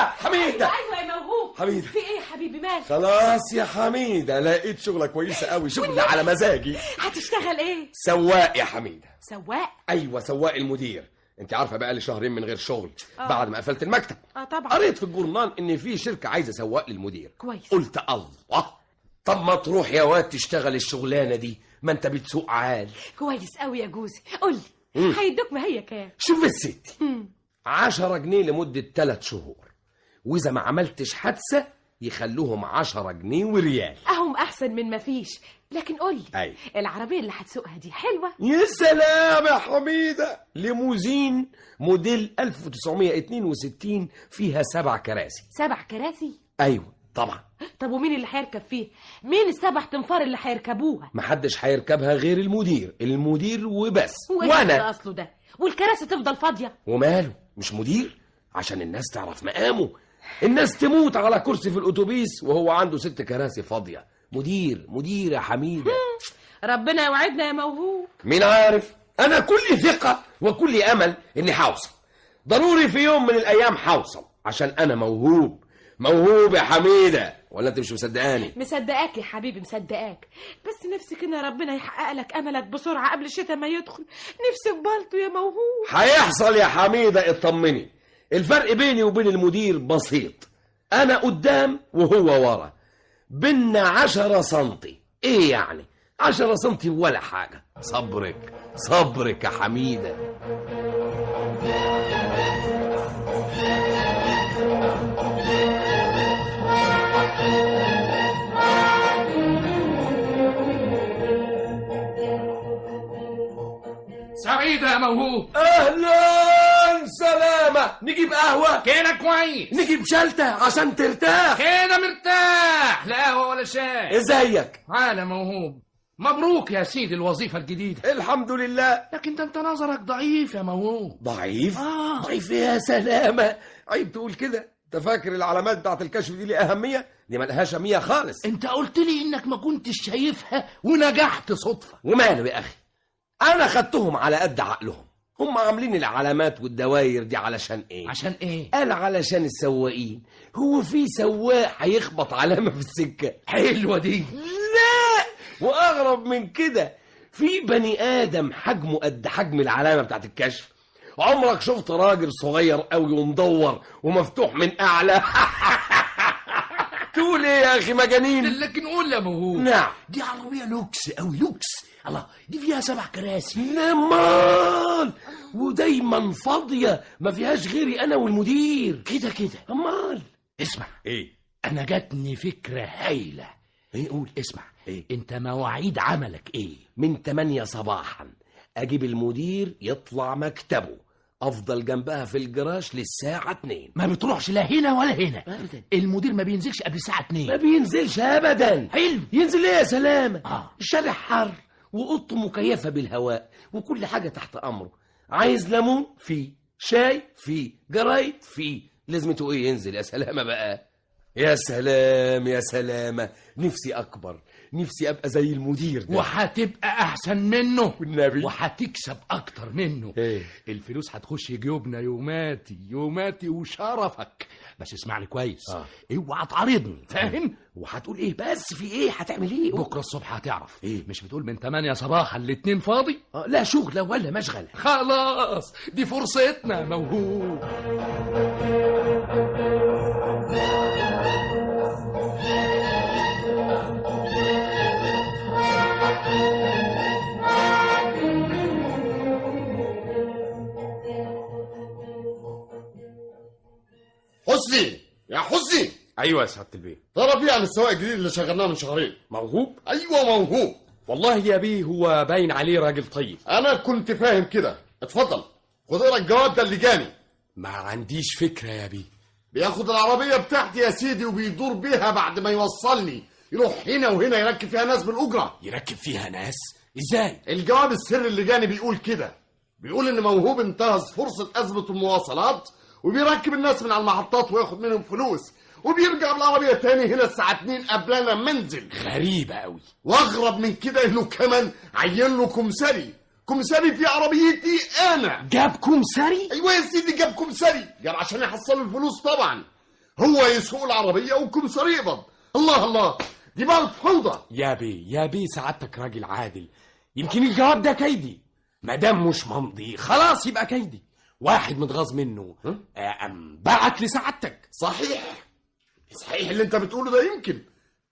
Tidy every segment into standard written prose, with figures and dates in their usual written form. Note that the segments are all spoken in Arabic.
حميدة ايوه يا موهوب. حميدة في ايه يا حبيبي مالك؟ خلاص يا حميدة لقيت شغلة كويسة قوي، شغل على مزاجي. هتشتغل ايه؟ سواق يا حميدة. سواق؟ ايوه سواق المدير. انت عارفه بقى لي شهرين من غير شغل بعد ما قفلت المكتب. طبعا. قريت في الجورنال ان في شركه عايزه سواق للمدير. كويس. قلت الله، طب ما تروح يا واد تشتغل الشغلانه دي، ما انت بتسوق عال. كويس قوي يا جوزي. قول لي هيدوك ما هي كام؟ شوف الست 10 جنيه لمده 3 شهور، واذا ما عملتش حادثه يخلوهم 10 جنيه وريال. اهم احسن من ما فيش. لكن قول لي أي. العربيه اللي هتسوقها دي حلوه؟ يا سلام يا حميده، ليموزين موديل 1962 فيها 7 كراسي. 7 كراسي؟ ايوه طبعا. طب ومين اللي هيركب فيه؟ مين ال7 تنفار اللي هيركبوها؟ محدش هيركبها غير المدير وبس. وانا اصله ده، والكراسي تفضل فاضيه. وماله، مش مدير عشان الناس تعرف مقامه. الناس تموت على كرسي في الاتوبيس وهو عنده 6 كراسي فاضيه. مدير يا حميده. ربنا يوعدنا يا موهوب. مين عارف، انا كل ثقه وكل امل اني هوصل. ضروري في يوم من الايام هوصل، عشان انا موهوب يا حميده. ولا انت مش مصدقاني؟ مصدقاك يا حبيبي، مصدقاك. بس نفسي كده ربنا يحقق لك املك بسرعه قبل الشتاء ما يدخل. نفسي في بالطو يا موهوب. هيحصل يا حميده، اطمني. الفرق بيني وبين المدير بسيط، انا قدام وهو ورا، بينا 10 سنتي. ايه يعني 10 سنتي ولا حاجه. صبرك يا حميده. سعيدة يا موهوب. اهلا سلامة. نجيب قهوة كده كويس. نجيب شلتة عشان ترتاح. كده مرتاح، لا قهوة ولا شاي. ازيك؟ عالة موهوب، مبروك يا سيدي الوظيفة الجديدة. الحمد لله. لكن ده انت نظرك ضعيف يا موهوب. ضعيف؟ ضعيف يا سلامة، عيب تقول كده. انت فاكر العلامات بتاعت الكشف دي ليها أهمية؟ دي ملهاش أهمية خالص. انت قلت لي انك ما كنتش شايفها ونجحت صدفة. وماله يا أخي، أنا خدتهم على قد عقلهم. هم عاملين العلامات والدواير دي علشان ايه؟ عشان ايه؟ قال علشان السواقين. هو في سواق هيخبط علامة في السكة؟ حلوة دي. لا، واغرب من كده، في بني ادم حجمه قد حجم العلامة بتاعت الكشف. عمرك شفت راجل صغير قوي ومدور ومفتوح من اعلى؟ تقول ايه يا اخي، مجانين؟ لكن قول يا موهوب. نعم. دي عربية لوكس قوي، لوكس. الله، دي فيها 7 كراسي. امال، ودايما فاضية، ما فيهاش غيري انا والمدير. كده امال. اسمع، ايه؟ انا جاتني فكرة هايلة. ايه؟ قول. اسمع، إيه؟ انت مواعيد عملك ايه؟ من 8 صباحا اجيب المدير يطلع مكتبه، افضل جنبها في الجراج للساعة 2. ما بتروحش لا هنا ولا هنا أبداً. المدير ما بينزلش قبل الساعة 2. ما بينزلش ابدا. حلو. ينزل ايه يا سلامة؟ الشارع حر واوضته مكيفة بالهواء وكل حاجة تحت امره. عايز ليمون فيه، شاي فيه، جرايد فيه. لازمته ايه ينزل يا سلامة بقى؟ يا سلام يا سلامة، نفسي أكبر، نفسي أبقى زي المدير ده. وهتبقى أحسن منه والنبي، وهتكسب أكتر منه. إيه؟ الفلوس هتخش جيوبنا يوماتي وشرفك. بس اسمعني كويس، اوعى تعارضني، فاهم؟ وهتقول إيه بس؟ في إيه؟ هتعمل إيه؟ بكرة الصبح هتعرف. إيه؟ مش بتقول من 8 صباحا ل2 فاضي؟ لا شغلة ولا مشغلة. خلاص، دي فرصتنا موهوب. حسني يا حسني. ايوه يا سعاده البيه. تعرف ايه عن السواق الجديد اللي شغلناه من شهرين؟ موهوب؟ ايوه موهوب. والله يا بيه هو باين عليه راجل طيب. انا كنت فاهم كده. اتفضل خد اقرا الجواب ده اللي جاني. ما عنديش فكره يا بيه. بياخد العربيه بتاعتي يا سيدي وبيدور بيها بعد ما يوصلني، يروح هنا وهنا يركب فيها ناس بالاجره. يركب فيها ناس ازاي؟ الجواب السري اللي جاني بيقول كده، بيقول ان موهوب انتهز فرصه ازمه المواصلات وبيركب الناس من على المحطات وياخد منهم فلوس وبيرجع بالعربيه تاني هنا الساعه 2 قبلنا منزل. غريبه قوي. واغرب من كده انه كمان عين له كمساري في عربيتي انا. جاب كمساري؟ ايوه يا سيدي جاب كمساري، جاب عشان يحصلوا الفلوس طبعا. هو يسوق العربيه والكمسار يقبض. الله الله، دي بقى فوضى. يا بيه سعادتك راجل عادل، يمكن الجواب ده كيدي. ما دام مش ممضي خلاص يبقى كيدي. واحد متغاظ منه بعت لسعادتك. صحيح اللي انت بتقوله ده. يمكن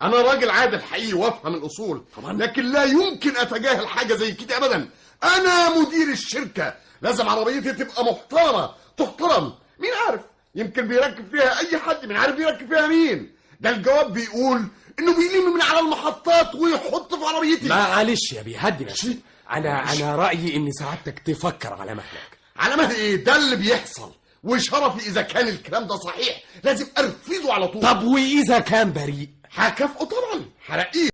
انا راجل عادل حقيقي وافهم الاصول طبعا، لكن لا يمكن اتجاهل حاجه زي كده ابدا. انا مدير الشركه، لازم عربيتي تبقى محترمه تحترم. مين عارف، يمكن بيركب فيها اي حد، مين عارف بيركب فيها مين. ده الجواب بيقول انه بيلم من على المحطات ويحط في عربيتي. معلش يا بيه هدي نفسك. انا رايي ان سعادتك تفكر على مهلك. على مهل ايه؟ ده اللي بيحصل، وشرفي اذا كان الكلام ده صحيح لازم ارفضه على طول. طب واذا كان بريء؟ هكافئه طبعا، هرقيه.